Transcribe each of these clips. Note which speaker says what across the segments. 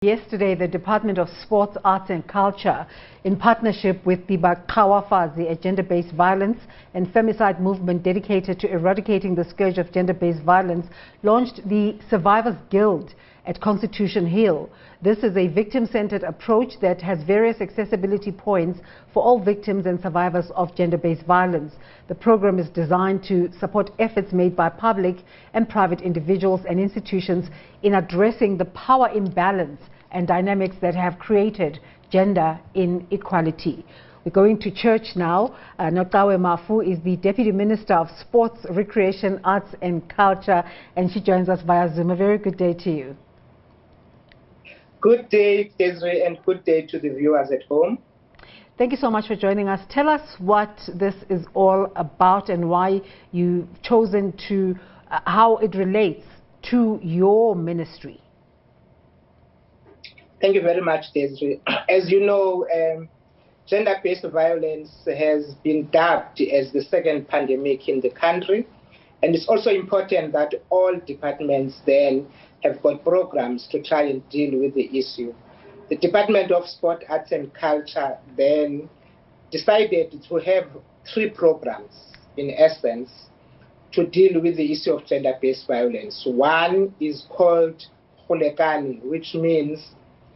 Speaker 1: Yesterday, the Department of Sports, Arts and Culture, in partnership with the Baqhawafazi, a gender-based violence and femicide movement dedicated to eradicating the scourge of gender-based violence, launched the Survivors Guild at Constitution Hill. This is a victim-centered approach that has various accessibility points for all victims and survivors of gender-based violence. The program is designed to support efforts made by public and private individuals and institutions in addressing the power imbalance and dynamics that have created gender inequality. We're going to church now. Nocawe Mafu is the Deputy Minister of Sports, Recreation, Arts and Culture, and she joins us via Zoom. A very good day to you.
Speaker 2: Good day, Desiree, and good day to the viewers at home.
Speaker 1: Thank you so much for joining us. Tell us what this is all about and why you've chosen to, how it relates to your ministry.
Speaker 2: Thank you very much, Desiree. As you know, gender-based violence has been dubbed as the second pandemic in the country. And it's also important that all departments then have got programs to try and deal with the issue. The Department of Sport, Arts and Culture then decided to have 3 programs, in essence, to deal with the issue of gender-based violence. One is called Khulekani, which means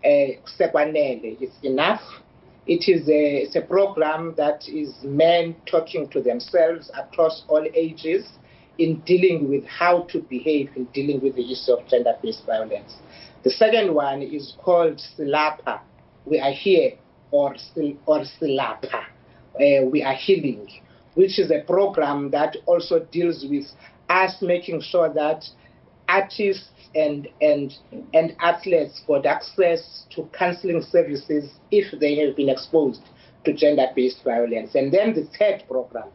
Speaker 2: Sekwanele, it's enough. It's a program that is men talking to themselves across all ages in dealing with how to behave in dealing with the issue of gender-based violence. The second one is called Silapa, we are here, or Silapa, we are healing, which is a program that also deals with us making sure that artists and athletes got access to counseling services if they have been exposed to gender-based violence. And then the third program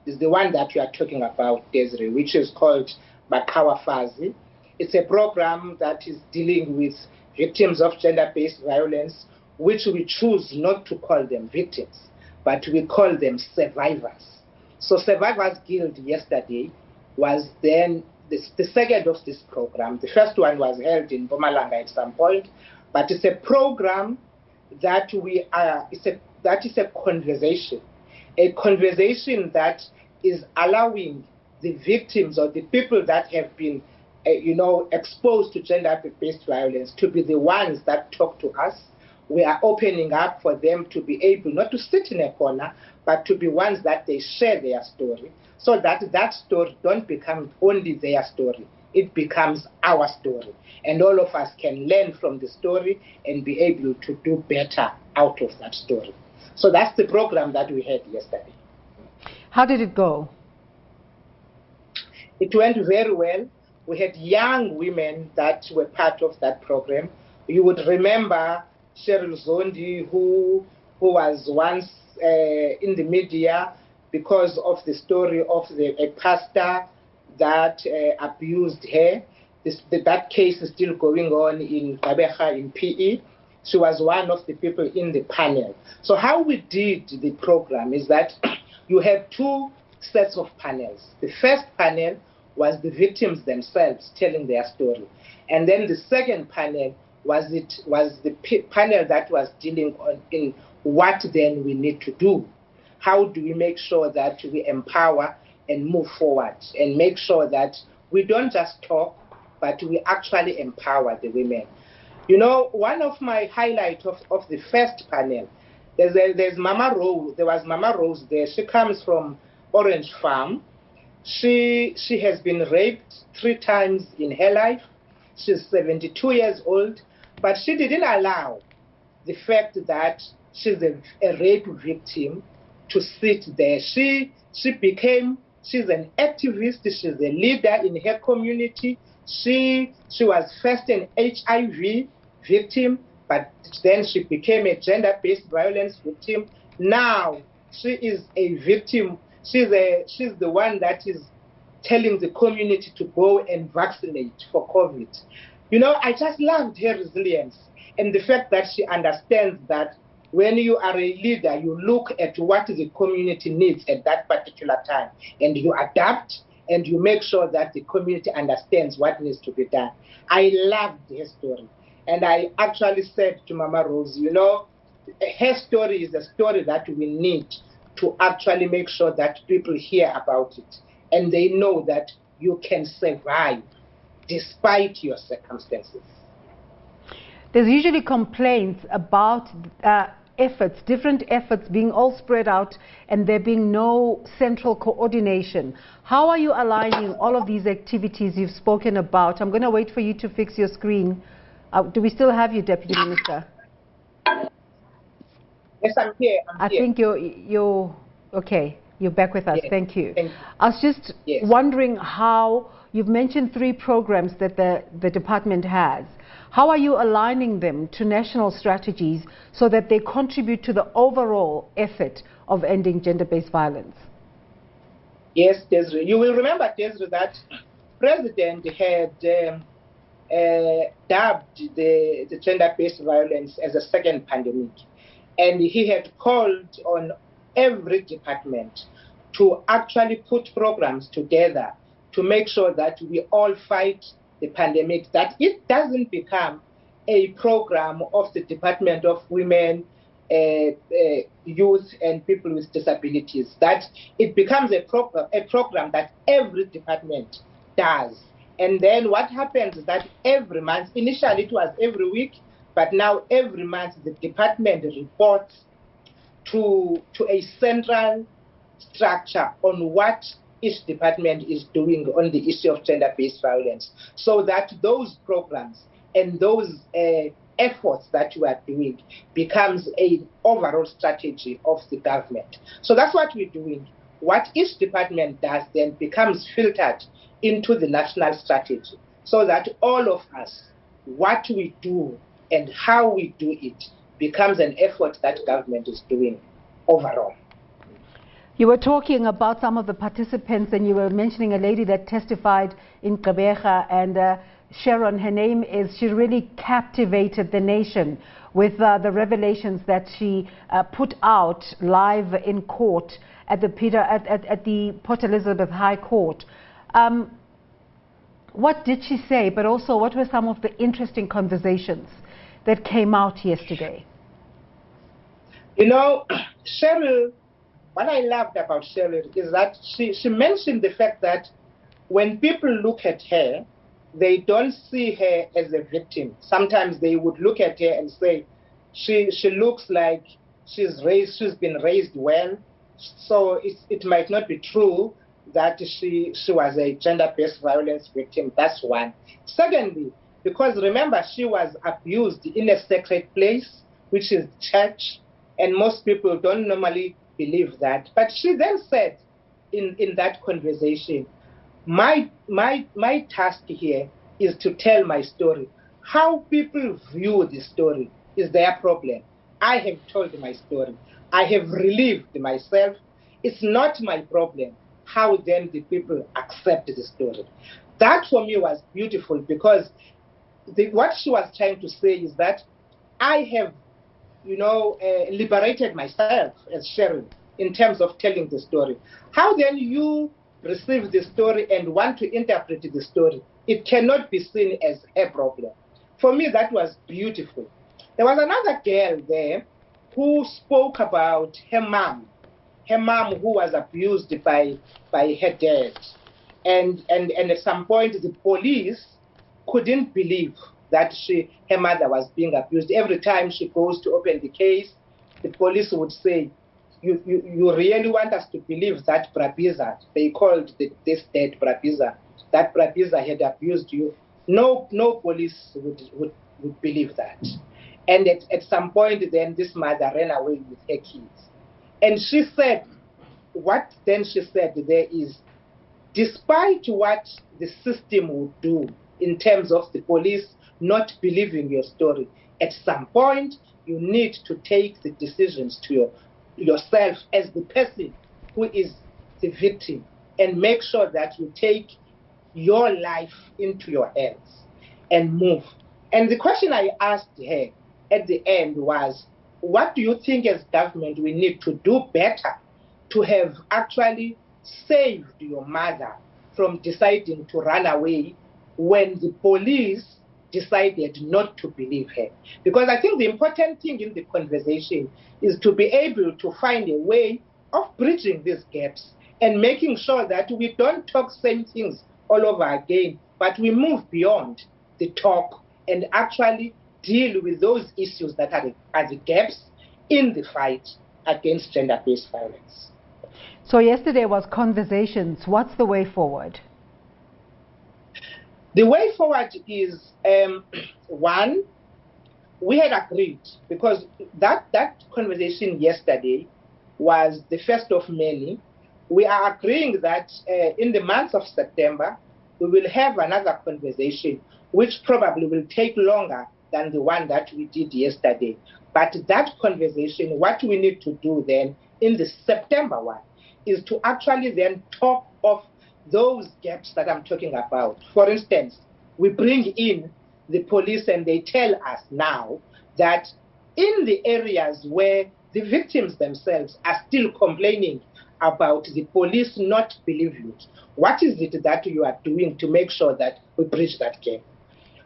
Speaker 2: is the one that we are talking about, Desiree, which is called Baqhawafazi. It's a program that is dealing with victims of gender-based violence, which we choose not to call them victims, but we call them survivors. So Survivors Guild yesterday was then the second of this program. The first one was held in Mpumalanga at some point, but it's a program that that is a conversation that is allowing the victims or the people that have been exposed to gender-based violence to be the ones that talk to us. We are opening up for them to be able not to sit in a corner, but to be ones that they share their story, so that that story don't become only their story. It becomes our story. And all of us can learn from the story and be able to do better out of that story. So that's the program that we had yesterday.
Speaker 1: How did it go?
Speaker 2: It went very well. We had young women that were part of that program. You would remember Cheryl Zondi, who was once in the media because of the story of a pastor that abused her. That case is still going on in Gqeberha in PE. She was one of the people in the panel. So how we did the program is that you have 2 sets of panels. The first panel was the victims themselves telling their story. And then the second panel was the panel that was dealing in what then we need to do. How do we make sure that we empower and move forward and make sure that we don't just talk, but we actually empower the women. You know, one of my highlights of the first panel, there's Mama Rose. There was Mama Rose there. She comes from Orange Farm. She has been raped 3 times in her life. She's 72 years old, but she didn't allow the fact that she's a rape victim to sit there. She's an activist. She's a leader in her community. She was first an HIV victim, but then she became a gender-based violence victim. Now she is a victim. She's the one that is telling the community to go and vaccinate for COVID. You know, I just loved her resilience and the fact that she understands that when you are a leader, you look at what the community needs at that particular time and you adapt and you make sure that the community understands what needs to be done. I loved her story. And I actually said to Mama Rose, you know, her story is a story that we need to actually make sure that people hear about it and they know that you can survive despite your circumstances.
Speaker 1: There's usually complaints about efforts, different efforts being all spread out and there being no central coordination. How are you aligning all of these activities you've spoken about? I'm going to wait for you to fix your screen. Do we still have you, Deputy Minister?
Speaker 2: Yes, I'm here.
Speaker 1: I think you're okay. You're back with us.
Speaker 2: Yes.
Speaker 1: Thank you.
Speaker 2: Thank you.
Speaker 1: I was just wondering how you've mentioned 3 programs that the department has. How are you aligning them to national strategies so that they contribute to the overall effort of ending gender-based violence?
Speaker 2: Yes, Desiree. You will remember, Desiree, that President had dubbed the gender-based violence as a second pandemic. And he had called on every department to actually put programs together to make sure that we all fight the pandemic, that it doesn't become a program of the Department of Women, Youth and People with Disabilities, that it becomes a program that every department does. And then what happens is that every month, initially it was every week, but now every month the department reports to a central structure on what each department is doing on the issue of gender-based violence, so that those programs and those efforts that you are doing becomes an overall strategy of the government. So that's what we're doing. What each department does then becomes filtered into the national strategy, so that all of us, what we do and how we do it becomes an effort that government is doing overall.
Speaker 1: You were talking about some of the participants and you were mentioning a lady that testified in Gqeberha, and Sharon, her name is, she really captivated the nation with the revelations that she put out live in court at the Port Elizabeth High Court. What did she say, but also what were some of the interesting conversations that came out yesterday?
Speaker 2: You know, Cheryl, what I loved about Cheryl is that she mentioned the fact that when people look at her, they don't see her as a victim. Sometimes they would look at her and say, she looks like she's been raised well, so it might not be true that she was a gender-based violence victim. That's one. Secondly, because remember, she was abused in a sacred place, which is church, and most people don't normally believe that. But she then said in that conversation, my task here is to tell my story. How people view the story is their problem. I have told my story. I have relieved myself. It's not my problem how then the people accept the story. That for me was beautiful, because what she was trying to say is that I have, liberated myself as Sharon in terms of telling the story. How then you receive the story and want to interpret the story, it cannot be seen as a problem. For me, that was beautiful. There was another girl there who spoke about her mom who was abused by her dad. And at some point, the police couldn't believe that her mother was being abused. Every time she goes to open the case, the police would say, you really want us to believe that Brabiza, they called this dead Brabiza, that Brabiza had abused you? No police would believe that. And at some point, then this mother ran away with her kids. And she said, what then she said there is, despite what the system would do in terms of the police not believing your story, at some point you need to take the decisions to yourself as the person who is the victim, and make sure that you take your life into your hands and move. And the question I asked her at the end was, what do you think as government we need to do better to have actually saved your mother from deciding to run away when the police decided not to believe her. Because I think the important thing in the conversation is to be able to find a way of bridging these gaps and making sure that we don't talk same things all over again, but we move beyond the talk and actually deal with those issues that are the gaps in the fight against gender-based violence.
Speaker 1: So yesterday was conversations. What's the way forward?
Speaker 2: The way forward is, one, we had agreed, because that conversation yesterday was the first of many. We are agreeing that in the month of September, we will have another conversation, which probably will take longer than the one that we did yesterday. But that conversation, what we need to do then in the September one, is to actually then talk of those gaps that I'm talking about. For instance, we bring in the police and they tell us now that in the areas where the victims themselves are still complaining about the police not believing it, what is it that you are doing to make sure that we bridge that gap?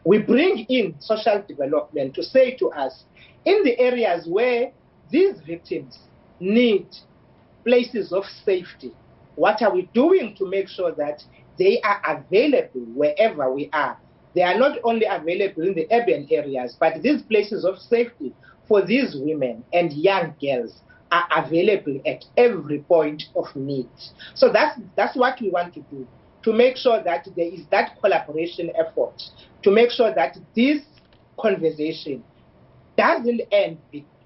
Speaker 2: We bring in social development to say to us, in the areas where these victims need places of safety, what are we doing to make sure that they are available wherever we are? They are not only available in the urban areas, but these places of safety for these women and young girls are available at every point of need. So that's what we want to do, to make sure that there is that collaboration effort, to make sure that this conversation doesn't end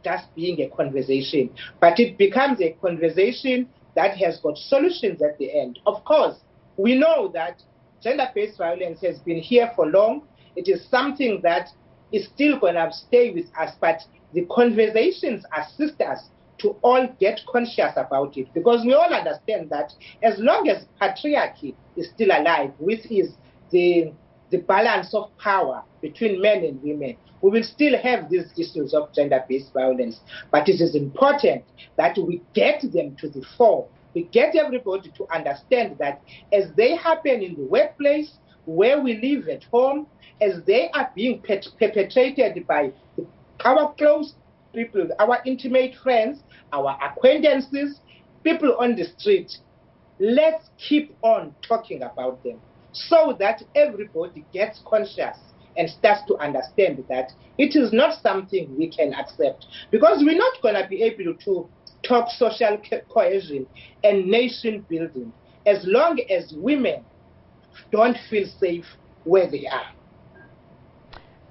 Speaker 2: just being a conversation, but it becomes a conversation that has got solutions at the end. Of course, we know that gender-based violence has been here for long. It is something that is still going to stay with us, but the conversations assist us to all get conscious about it, because we all understand that as long as patriarchy is still alive, which is the balance of power between men and women, we will still have these issues of gender-based violence. But it is important that we get them to the fore. We get everybody to understand that as they happen in the workplace, where we live at home, as they are being perpetrated by our close people, our intimate friends, our acquaintances, people on the street, let's keep on talking about them so that everybody gets conscious and starts to understand that it is not something we can accept. Because we're not going to be able to talk social cohesion and nation building as long as women don't feel safe where they are.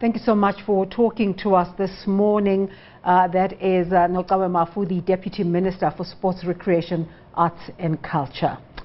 Speaker 1: Thank you so much for talking to us this morning. That is Nocawe Mafu, the Deputy Minister for Sports, Recreation, Arts and Culture.